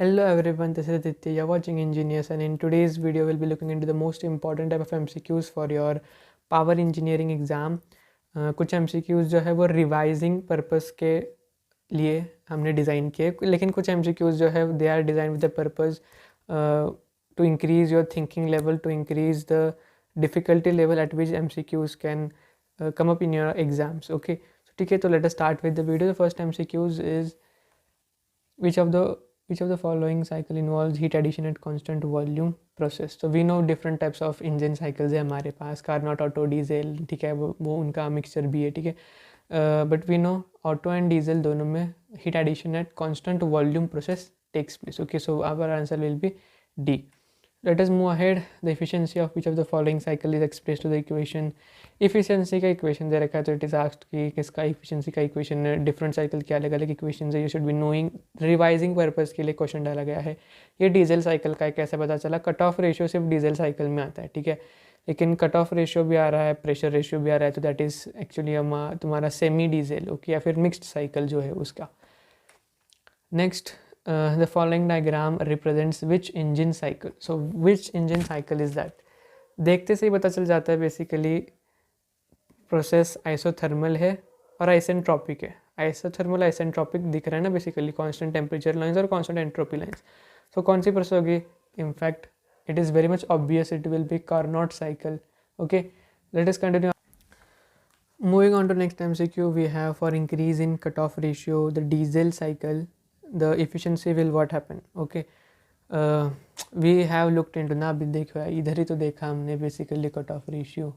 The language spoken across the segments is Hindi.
Hello everyone, this is Aditya. You're watching Engineers, and in today's video, we'll be looking into the most important type of MCQs for your power engineering exam. कुछ MCQs जो है वो रिवाइजिंग पर्पस के लिए हमने डिज़ाइन किए, लेकिन कुछ MCQs जो है they are design with the purpose to increase your thinking level, to increase the difficulty level at which MCQs can come up in your exams. Okay, so ठीक है, तो let us start with the video. The first MCQs is which of the following cycle involves heat addition at constant volume process. So we know different types of engine cycles है हमारे पास, कार्नोट, ऑटो, डीजल, ठीक है, वो उनका मिक्सचर भी है, ठीक है. But we know auto and diesel दोनों में heat addition at constant volume process takes place. Okay, so our answer will be D. Let us move ahead. The efficiency of which of the following cycle is expressed to the equation. Efficiency का equation दे रखा है, तो it is asked कि किसका efficiency का equation है. different cycle के अलग अलग equations है, you should be knowing. revising purpose के लिए question डाला गया है. ये diesel cycle का है, कैसे पता चला? कट ऑफ रेशियो सिर्फ diesel cycle में आता है, ठीक है, लेकिन कट ऑफ रेशियो भी आ रहा है, प्रेशर रेशियो भी आ रहा है, तो दैट इज़ एक्चुअली तुम्हारा सेमी डीजल, ओके, या फिर मिक्स्ड साइकिल जो है उसका. Next, the following diagram represents which engine cycle. So which engine cycle is that? देखते से ही पता चल जाता है बेसिकली प्रोसेस आइसोथर्मल है और आइसेंट्रोपिक है. आइसोथर्मल आइसेंट्रोपिक दिख रहा है ना बेसिकली, कांस्टेंट टेम्परेचर लाइंस और कांस्टेंट एंट्रोपी लाइंस. सो कौन सी प्रोसेस होगी? In fact it is very much obvious it will be Carnot cycle. Okay, let us continue. Moving on to next MCQ, we have for increase in cutoff ratio, the diesel cycle, the efficiency will what happen. Okay, we have looked into ना, अभी देखो इधर ही तो देखा हमने basically cut off ratio.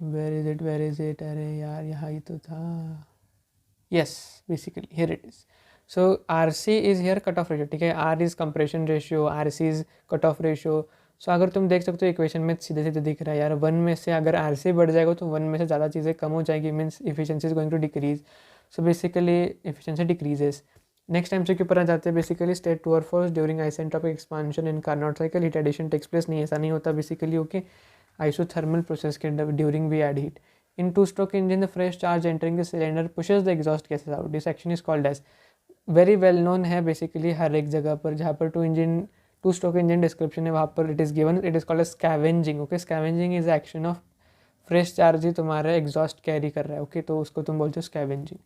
Where is it अरे यार यहाँ ही तो था. yes, basically here it is. So RC is here cut off ratio, ठीक है, R is compression ratio, RC is cut off ratio. So अगर तुम देख सकते हो इक्वेशन में सीधे सीधे दिख रहा है यार, 1 में से अगर RC बढ़ जाएगा तो 1 में से ज़्यादा चीज़ें कम हो जाएगी, means efficiency is going to decrease. So basically efficiency decreases. Next MCQ पर आ जाते हैं. बेसिकली स्टेट टू और four during isentropic expansion in Carnot cycle heat addition takes place. नहीं, ऐसा नहीं होता बेसिकली. ओके, आइसोथर्मल प्रोसेस के during we add heat. In two-stroke engine, the fresh charge entering the cylinder pushes the exhaust gases out. This action is called as, very well known है basically हर एक जगह पर जहाँ पर टू स्ट्रोक इंजन डिस्क्रिप्शन है वहाँ पर it is given, it is called as scavenging. Okay, scavenging is action of fresh charge ही तुम्हारा exhaust carry कर रहा है. Okay, तो उसको तुम बोलते हो scavenging.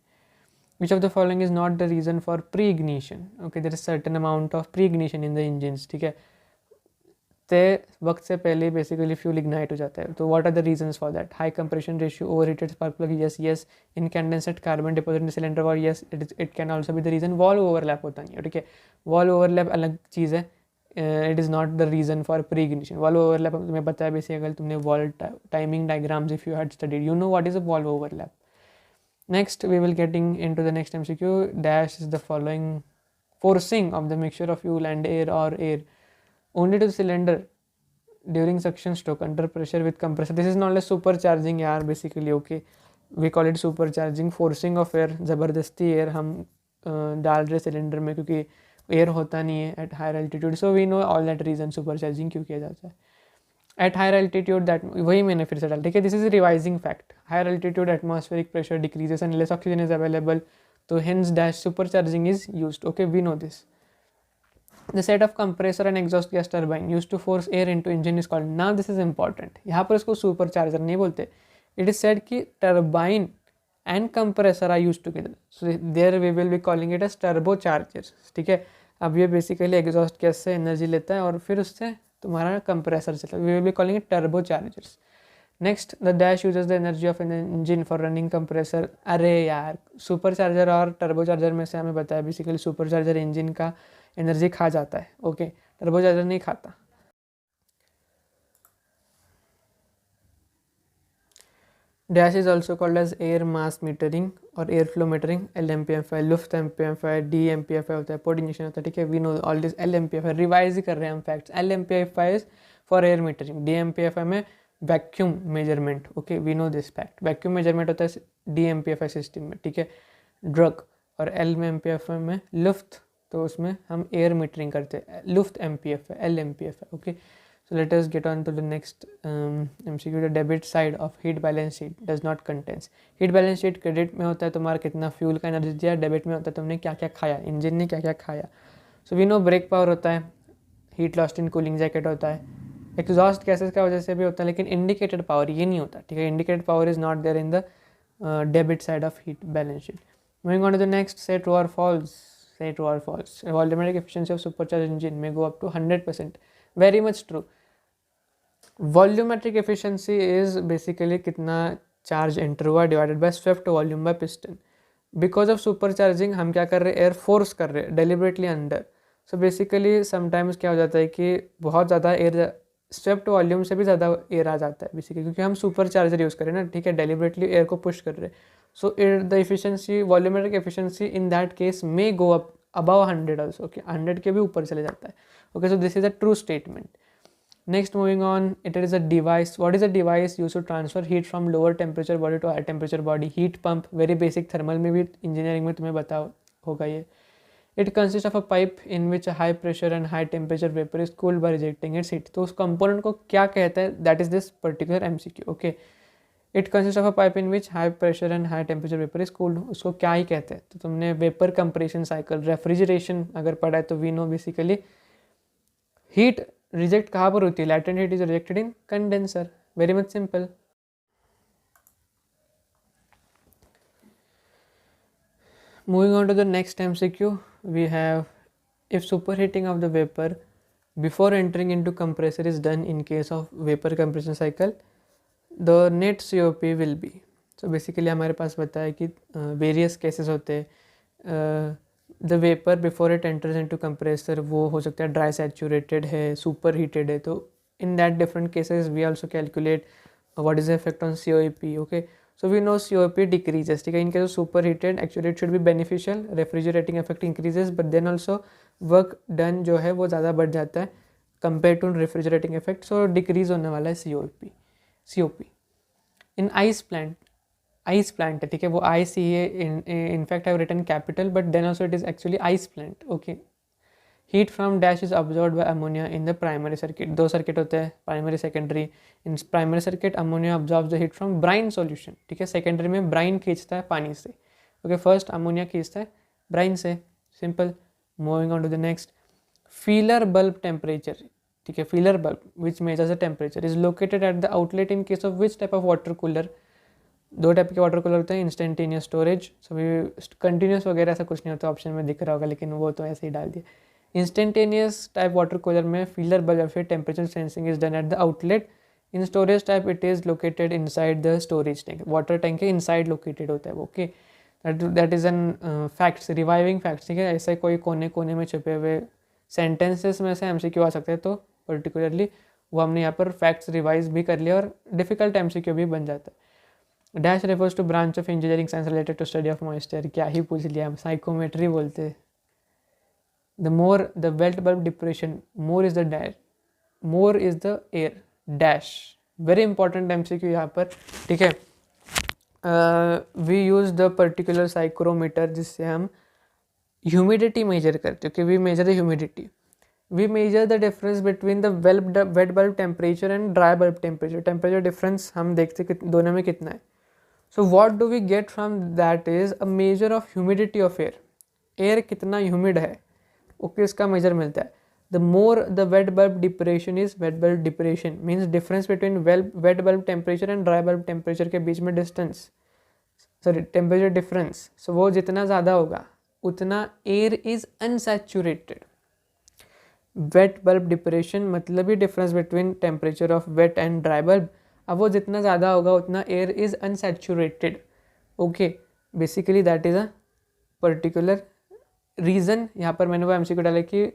Which of the following is not the reason for pre-ignition? Okay, there is certain amount of pre-ignition in the engines, ठीक है, तय वक्त से पहले बेसिकली फ्यूल इग्नाइट हो जाता है. तो what are the reasons for that? High compression ratio, overheated spark plug, yes yes. Incandescent carbon deposit in cylinder wall, yes, it can also be the reason. Valve overlap होता नहीं है, ठीक है, वॉल ओवरलैप अलग चीज़ है, it is not the reason for pre ignition. Valve overlap तुम्हें पता है बेसिकली, अगर तुमने valve timing diagrams if you had studied, you know what is a valve overlap. Next we will getting into the next MCQ. Dash is the following forcing of the mixture of fuel and air or air only to the cylinder during suction stroke under pressure with compressor. This is known as supercharging यार basically. Okay, we call it supercharging. forcing of air, ज़बरदस्ती एयर हम डाल रहे सिलेंडर में क्योंकि एयर होता नहीं है at higher altitude. So we know all that reason supercharging क्यों किया जाता है at higher altitude. that वही मैंने फिर से डाल, ठीक है. This is a revising fact. higher altitude atmospheric pressure decreases and less oxygen is available, so hence dash supercharging is used. Okay, we know this. The set of compressor and exhaust gas turbine used to force air into engine is called. Now this is important. यहाँ पर इसको supercharger नहीं बोलते. It is said कि turbine and compressor are used together. So there we will be calling it as turbochargers. ठीक है, अब ये basically exhaust gas से energy लेता है और फिर उससे तुम्हारा compressor चलता है. We will be calling it turbochargers. Next, the dash uses the energy of an engine for running compressor. अरे यार, supercharger और turbocharger में से हमें बताया बेसिकली supercharger engine का एनर्जी खा जाता है. ओके, टर्बोचार्जर नहीं खाता. Dash is also called as air mass metering और एयर फ्लो मीटरिंग. LMPFI, लुफ्ट MPFI, DMPFI होता है, पोर्ट इंजेक्शन होता है, ठीक है. We know all this. LMPFI revise ही कर रहे हैं हम facts. LMPFI is for air metering. DMPFI में vacuum measurement. Okay, we know this fact. Vacuum measurement होता है DMPFI सिस्टम में, ठीक है, ड्रग. और LMPFI में लुफ्ट, तो उसमें हम एयर मीटरिंग करते हैं. लुफ्ट MPFI, LMPFI. Okay, So let us get on to the next MCQ. The debit side of heat balance sheet does not contains. Heat balance sheet credit में होता है तुम्हारा कितना फ्यूल का एनर्जी दिया, डेबिट में होता है तुमने क्या क्या खाया, इंजन ने क्या क्या खाया. So we know brake power होता है, heat lost in cooling jacket होता है, एग्जॉस्ट गैसेस का वजह से भी होता है, लेकिन इंडिकेटेड पावर ये नहीं होता. ठीक है, indicated power is not there in the debit side of heat balance sheet. Moving on to the next, say true or false. Say true or false. Volumetric efficiency of supercharged engine may go up to 100%. Very much true. Volumetric efficiency is basically कितना चार्ज एंटर हुआ divided by swept volume by piston. Because of supercharging हम क्या कर रहे हैं, एयर फोर्स कर रहे हैं deliberately under. So basically sometimes क्या हो जाता है कि बहुत ज़्यादा एयर स्वेप्ट वॉल्यूम से भी ज़्यादा एयर आ जाता है बेसिकली, क्योंकि हम सुपर चार्जर यूज़ कर रहे हैं ना. ठीक है, डेलिबरेटली एयर को पुश कर रहे हैं. So the efficiency, volumetric efficiency in that case may go up above 100 also. Okay, 100 के भी ऊपर चले जाता है. Okay, so this is a true statement. Next, moving on, it is a device. What is a device used to transfer heat from lower temperature body to higher temperature body? Heat pump. Very basic thermal में भी engineering में तुम्हें बता होगा ये. It consists of a pipe in which a high pressure and high temperature vapor is cooled by rejecting its heat. तो उस component को क्या कहते हैं? That is this particular MCQ. Okay. It consists of a pipe in which high pressure and high temperature vapor is cooled. उसको क्या ही कहते हैं? तो तुमने vapor compression cycle, refrigeration अगर पढ़ा है तो we know basically heat reject कहाँ पर होती है? Latent heat is rejected in condenser. Very much simple. Moving on to the next MCQ, we have if super heating of the vapour before entering into compressor is done in case of vapour compression cycle, the net COP will be. So basically हमारे पास बताया कि वेरियस केसेस होते हैं. The vapour before it enters into compressor वो हो सकता है ड्राई सैचुरेटेड है, सुपर हीटेड है. तो in that different cases we also calculate what is the effect on COP. Okay, so we know COP decreases. ठीक है, in case of super heated actually it should be beneficial, refrigerating effect increases, but then also work done जो है वो ज़्यादा बढ़ जाता है compare to refrigerating effect. So decrease होने वाला है COP. इन आइस प्लांट है. ठीक है, वो ICA in fact have written capital, but then also it is actually ice plant. Okay, heat from dash is absorbed by ammonia in the primary circuit. दो सर्किट होते हैं, primary secondary. In primary circuit ammonia absorbs the heat from brine solution. ठीक है, सेकेंडरी में ब्राइन खींचता है पानी से. ओके, फर्स्ट अमोनिया खींचता है ब्राइन से. Simple. Moving on to the next, feeler bulb temperature. ठीक है, feeler bulb which measures the temperature is located at the outlet in case of which type of water cooler. दो टाइप के वाटर कूलर होते हैं, इंस्टेंटेनियस स्टोरेज. सो कंटिन्यूस वगैरह ऐसा कुछ नहीं होता, ऑप्शन में दिख रहा होगा, लेकिन वो तो ऐसे ही डाल दिया. इंस्टेंटेनियस टाइप वाटर कूलर में फीलर बल्ब या फिर temperature sensing is done at the outlet. In storage type it is located inside the storage tank. Water tank के इनसाइड लोकेटेड होता है वो. Okay, that is an facts, reviving facts. ठीक है, ऐसे कोई कोने कोने में छुपे हुए सेंटेंसेस में से MCQ आ सकते हैं, तो पर्टिकुलरली वो हमने यहाँ पर फैक्ट्स रिवाइज भी कर लिया और डिफिकल्ट MCQ भी बन जाता है. Dash refers to branch of engineering science related to study of moisture. क्या ही पूछ लिया, हम साइकोमेट्री बोलते. The more the wet bulb depression, more is the dash, more is the air dash. Very important MCQ यहाँ पर. ठीक है, we use the particular psychrometer जिससे हम ह्यूमिडिटी मेजर करते हैं. कि we measure the humidity. We measure the difference between the wet bulb temperature and dry bulb temperature. Temperature difference हम देखते कि दोनों में कितना है. So what do we get from that is a measure of humidity of air. Air कितना humid है, ओके, इसका measure मिलता है. The more the wet bulb depression is, wet bulb depression means difference between wet bulb temperature and dry bulb temperature के बीच में distance, sorry, temperature difference. So वो जितना ज़्यादा होगा उतना air is unsaturated. Wet bulb depression मतलब ही difference between temperature of wet and dry bulb. अब वो जितना ज़्यादा होगा उतना air is unsaturated. Okay, basically that is a particular reason. यहाँ पर मैंने वो MCQ डाला कि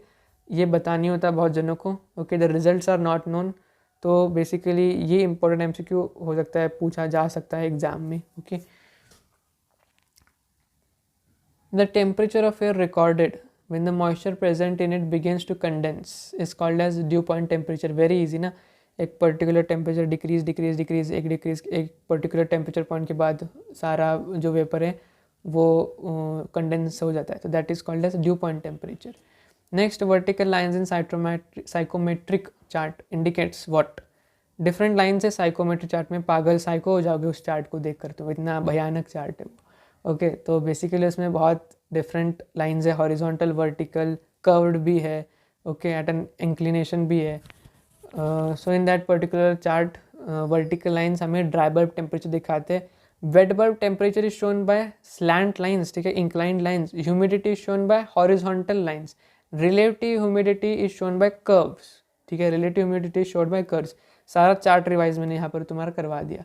ये बता नहीं होता बहुत जनों को. Okay, the results are not known. तो बेसिकली ये इंपॉर्टेंट MCQ हो सकता है, पूछा जा सकता है एग्जाम में. Okay, the temperature of air recorded when the moisture present in it begins to condense is called as dew point temperature. Very easy ना, एक पर्टिकुलर टेम्परेचर डिक्रीज एक पर्टिकुलर टेम्परेचर पॉइंट के बाद सारा जो वेपर है वो कंडेंस हो जाता है. तो that is called as dew point temperature. Next, vertical lines in psychrometric chart indicates what? Different line से साइकोमेट्रिक चार्ट में पागल साइको हो जाओगे उस चार्ट को देख कर, तो इतना भयानक चार्ट है वो। ओके, तो बेसिकली उसमें बहुत डिफरेंट लाइंस है, हॉरिजॉन्टल, वर्टिकल, कर्व्ड भी है, ओके, एट एन इंक्लिनेशन भी है। So in that particular chart vertical lines हमें ड्राई बल्ब टेम्परेचर दिखाते हैं, wet bulb temperature is shown by slant lines, ठीक है, inclined lines, humidity is shown by horizontal lines, relative humidity is shown by curves, ठीक है, relative humidity is shown by curves. सारा चार्ट रिवाइज मैंने यहाँ पर तुम्हारा करवा दिया।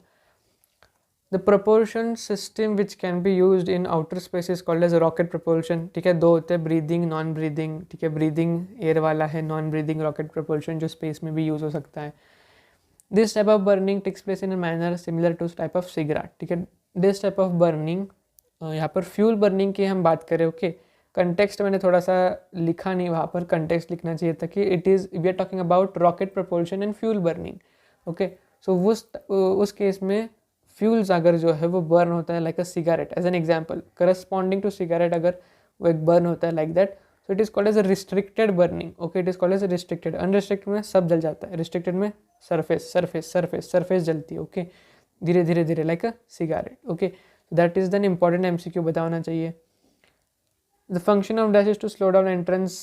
The proportion system which can be used in outer space is called as rocket proportion, ठीक है, दो होते हैं, ब्रीदिंग, नॉन ब्रीदिंग, ठीक है, ब्रीदिंग एयर वाला है, नॉन ब्रीदिंग रॉकेट प्रपोर्शन जो स्पेस में भी यूज हो सकता है। This type of burning takes place in a manner similar to type of cigarette, ठीक है, दिस टाइप ऑफ बर्निंग, यहाँ पर फ्यूल बर्निंग की हम बात करें, ओके, कंटेक्स्ट मैंने थोड़ा सा लिखा नहीं, वहाँ पर कंटेक्स्ट लिखना चाहिए था कि it is we are talking about rocket proportion and fuel burning, okay. So उस केस में फ्यूल्स अगर जो है वो बर्न होता है like a cigarette, as an example, corresponding to cigarette अगर वो एक बर्न होता है like that, so it is called as a restricted burning, okay, it is called as a restricted. Unrestricted में सब जल जाता है, रिस्ट्रिक्टेड में सरफेस सरफेस सरफेस सरफेस जलती है, ओके, धीरे धीरे धीरे like a cigarette, okay. That is then important MCQ बताना चाहिए। The function of dash is to slow down entrance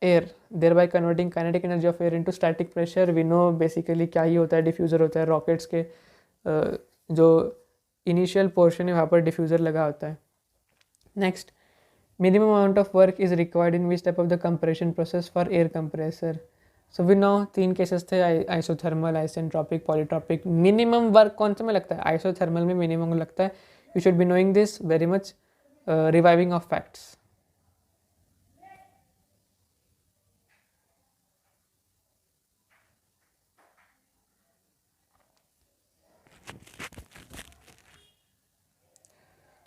air thereby converting kinetic energy of air into static pressure। we know basically क्या ही होता है, डिफ्यूज़र होता है, रॉकेट्स के जो इनिशियल पोर्शन है वहाँ पर डिफ्यूज़र लगा होता है। Next, minimum amount of work is required in which type of the compression process for air compressor. So we know 3 cases थे, isothermal, isentropic, polytropic. Minimum work कौन से में लगता है? आइसोथर्मल में मिनिमम लगता है। You should be knowing this very much, reviving of facts.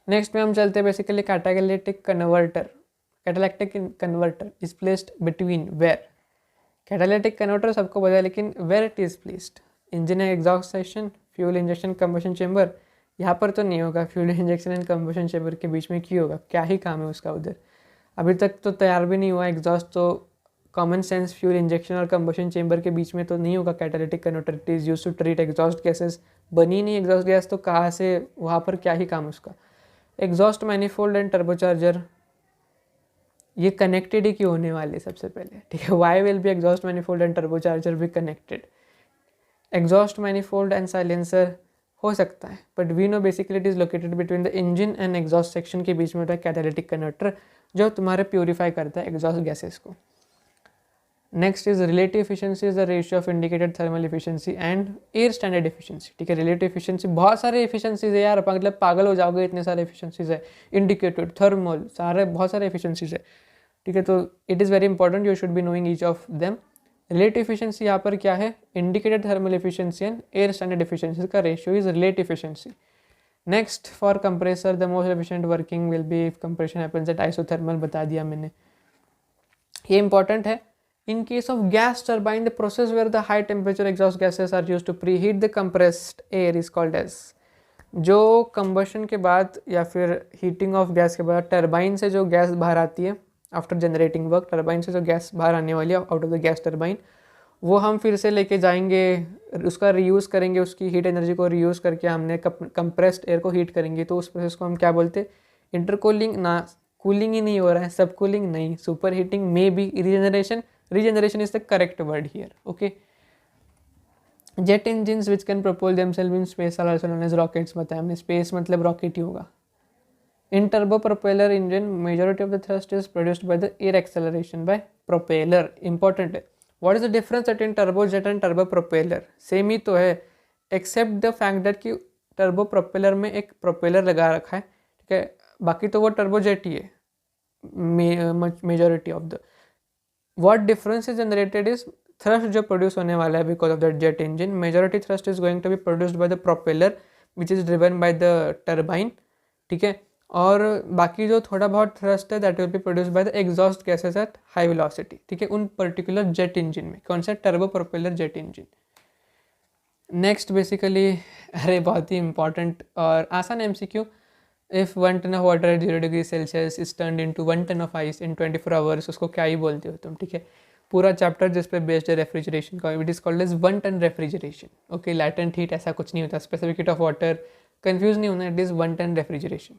Next में हम चलते हैं basically catalytic converter. Catalytic converter is placed between where? Catalytic converter सबको पता है, लेकिन where it is placed? Engine exhaust section, fuel injection combustion chamber, यहाँ पर तो नहीं होगा। Fuel injection and combustion chamber के बीच में क्यों होगा? क्या ही काम है उसका उधर? अभी तक तो तैयार भी नहीं हुआ एग्जॉस्ट, तो कॉमन सेंस फ्यूल इंजेक्शन और कंबशन चेंबर के बीच में तो नहीं होगा catalytic converter. It is use to treat exhaust gases. बनी नहीं एग्जॉस्ट गैस तो कहाँ से, वहाँ पर क्या ही काम उसका? एग्जॉस्ट मैनिफोल्ड एंड टर्बोचार्जर ये कनेक्टेड ही क्यों होने वाले सबसे पहले, ठीक है? Why will be exhaust manifold and turbocharger be connected? Exhaust manifold and silencer हो सकता है, but we know basically it is located between the engine and exhaust section के बीच में होता है कैटालिटिक कन्वर्टर, जो तुम्हारे प्योरीफाई करता है एग्जॉस्ट गैसेस को। Next is relative efficiency is the ratio of indicated thermal efficiency and air standard efficiency, ठीक है? रिलेटिव एफिशिएंसी बहुत सारे एफिशिएंसीज है यार, मतलब पागल हो जाओगे, इतने सारे एफिशिएंसीज है, इंडिकेटेड, थर्मल, सारे बहुत सारे एफिशिएंसीज है, ठीक है? तो it is very important, you should be knowing each of them. Relative efficiency यहाँ पर क्या है? Indicated thermal efficiency and air standard efficiency का ratio is relative efficiency. Next, for compressor the most efficient working will be if compression happens at isothermal, बता दिया मैंने, ये इंपॉर्टेंट है। In case of gas turbine, the process where the high temperature exhaust gases are used to preheat the compressed air is called as। जो combustion के बाद या फिर heating of gas के बाद टर्बाइन से जो गैस बाहर आती है आफ्टर जनरेटिंग वर्क, टर्बाइन से जो गैस बाहर आने वाली है out of the gas turbine, वो हम फिर से लेके जाएंगे, उसका रीयूज़ करेंगे, उसकी हीट एनर्जी को रीयूज़ करके हमने कंप्रेस्ड एयर को हीट करेंगे। तो उस प्रोसेस को हम क्या बोलते हैं? इंटरकूलिंग। ना, कूलिंग ही नहीं हो रहा है, सब कूलिंग नहीं, super heating, may be regeneration. Regeneration is the correct word here, okay? Jet engines which can propel themselves in space are also known as rockets, बताया हमने, space मतलब rocket ही होगा। In turbo propeller engine, majority of the thrust is produced by the air acceleration by propeller, important है। What is the difference between turbojet and turbo propeller? Same ही तो है, except the fact that कि turbo propeller में एक propeller लगा रखा है, ठीक है? बाकी तो वो turbojet ही है, majority of the। What difference is generated is thrust जो प्रोड्यूस होने वाला है because of that jet engine, majority thrust is going to be produced by the propeller which is driven by the turbine, ठीक है? और बाकी जो थोड़ा बहुत thrust है that will be produced by the exhaust gases at high velocity, ठीक है? उन पर्टिकुलर जेट इंजन में, कौन सा? Turbo propeller jet engine. Next basically, अरे बहुत ही इंपॉर्टेंट और आसान MCQ, if 1 ton of water at 0 degree Celsius is turn into 1 ton of ice in 24 hours, उसको क्या ही बोलते हो तुम, ठीक है। पूरा चैप्टर जिस पे बेस्ड है रेफ्रिजरेशन का, it is called as 1 ton refrigeration. Okay, latent heat ऐसा कुछ नहीं होता, specific heat of water confuse नहीं होना, it is 1 ton refrigeration.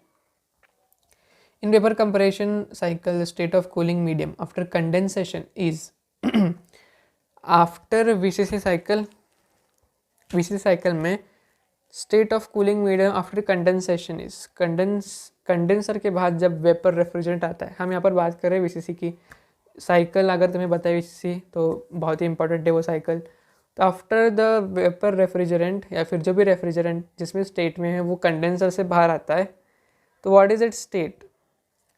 In vapor compression cycle, the state of cooling medium after condensation is after VCC cycle में state of cooling medium after condensation is condenser के बाद जब वेपर रेफ्रिजरेंट आता है, हम यहाँ पर बात कर रहे हैं VCC की साइकिल। अगर तुम्हें पता है VCC तो बहुत ही इंपॉर्टेंट है वो साइकिल। तो आफ्टर द वेपर रेफ्रिजरेंट या फिर जो भी रेफ्रिजरेंट जिसमें स्टेट में है वो कंडेंसर से बाहर आता है, तो what is it state?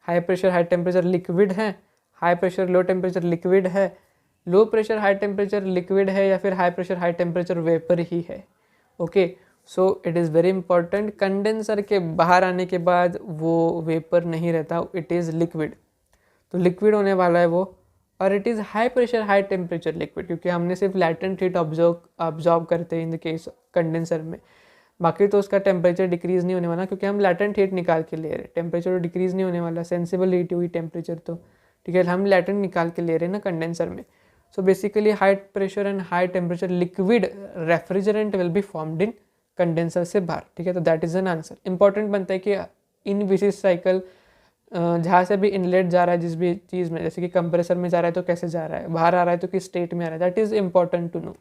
High pressure high temperature liquid है, high pressure low temperature liquid है, low pressure high temperature liquid है, या फिर high pressure high temperature vapour ही है। Okay, so it is very important, condenser के बाहर आने के बाद वो वेपर नहीं रहता, इट इज़ लिक्विड। तो लिक्विड होने वाला है वो, और it is high pressure high temperature liquid, क्योंकि हमने सिर्फ लैटेंट हीट ऑब्जॉर्व करते हैं इन द केस कंडेंसर में। बाकी तो उसका टेम्परेचर डिक्रीज़ नहीं होने वाला, क्योंकि हम लैटेंट हीट निकाल के ले रहे हैं, टेम्परेचर तो डिक्रीज़ नहीं होने वाला, सेंसिबल हीट हुई टेम्परेचर तो, ठीक है, हम लैटेंट निकाल के ले रहे हैं ना कंडेंसर में। So basically high pressure and high temperature liquid refrigerant will be formed in condenser से बाहर, ठीक है। तो that is an answer. Important बनता है कि इन विशेष साइकिल जहाँ से भी इनलेट जा रहा है जिस भी चीज़ में, जैसे कि कंप्रेसर में जा रहा है तो कैसे जा रहा है, बाहर आ रहा है तो किस स्टेट में आ रहा है, that is important to know.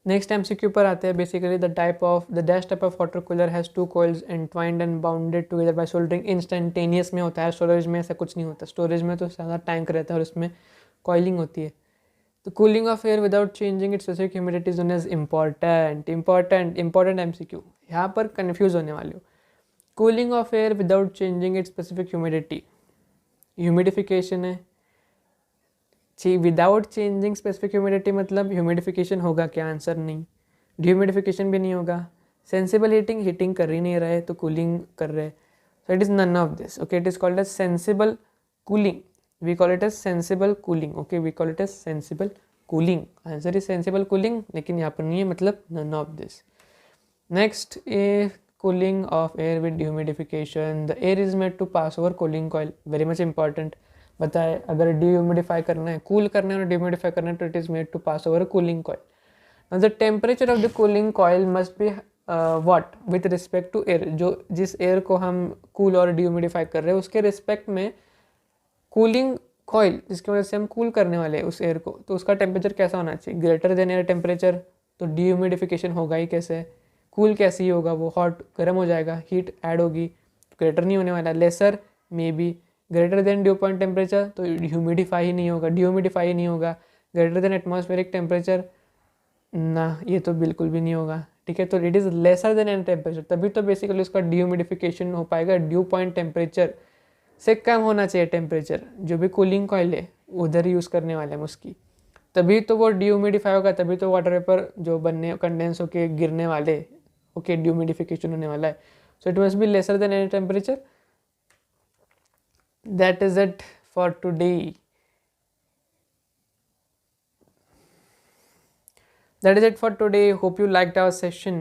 Next MCQ पर आते हैं। Basically the dash type of water cooler has 2 coils entwined and bounded together by soldering. Instantaneous में होता है, स्टोरेज में ऐसा कुछ नहीं होता। स्टोरेज में तो ज़्यादा टैंक रहता है और उसमें कॉइलिंग होती है। तो cooling of air without changing its specific humidity is known as important MCQ। यहाँ पर कन्फ्यूज़ होने वाले हो। Cooling of air without changing its specific humidity, humidification है। विदाउट चेंजिंग स्पेसिफिक ह्यूमिडिटी मतलब ह्यूमिडिफिकेशन होगा क्या? आंसर नहीं, डिह्यूमिडिफिकेशन भी नहीं होगा। सेंसिबल हीटिंग कर ही नहीं रहे तो कूलिंग कर रहे, so it is none of this. Okay, it is called as sensible cooling, we call it as sensible cooling. Okay, we call it as sensible cooling, answer is sensible cooling, लेकिन यहाँ पर नहीं है, मतलब none of this. Next a cooling of air with dehumidification, the air is made to pass over cooling coil, very much important. बताए अगर डिह्यूमिडिफाई करना है, कूल करना है और डिह्यूमिडिफाई करना है, तो it is made to pass over cooling coil. Now the temperature of the cooling coil must be what with respect to air, जो जिस एयर को हम कूल और डिह्यूमिडिफाई कर रहे हैं उसके रिस्पेक्ट में कूलिंग कॉइल जिसकी वजह से हम कूल करने वाले हैं उस एयर को, तो उसका टेम्परेचर कैसा होना चाहिए? Greater than air temperature. तो डिह्यूमिडिफिकेशन होगा ही कैसे? कूल कैसे ही होगा? वो हॉट गर्म हो जाएगा, हीट ऐड होगी, ग्रेटर नहीं होने वाला। Lesser may be, greater than dew point temperature तो डिह्यूमिडिफाई ही नहीं होगा, डिह्यूमिडिफाई ही नहीं होगा। ग्रेटर देन एटमॉस्फेरिक टेम्परेचर ना, ये तो बिल्कुल भी नहीं होगा, ठीक है। तो it is lesser than an temperature, तभी तो बेसिकली उसका डिह्यूमिडिफिकेशन हो पाएगा। ड्यू पॉइंट टेम्परेचर से कम होना चाहिए टेम्परेचर, जो भी कूलिंग कॉइल है उधर यूज़ करने वाले हैं उसकी, तभी तो वो डिह्यूमिडिफाई होगा, तभी तो वाटर वेपर जो बनने कंडेंस होके गिरने वाले, ओके, डिह्यूमिडिफिकेशन होने वाला है। So it must be lesser than any temperature. That is it for today. That is it for today. Hope you liked our session.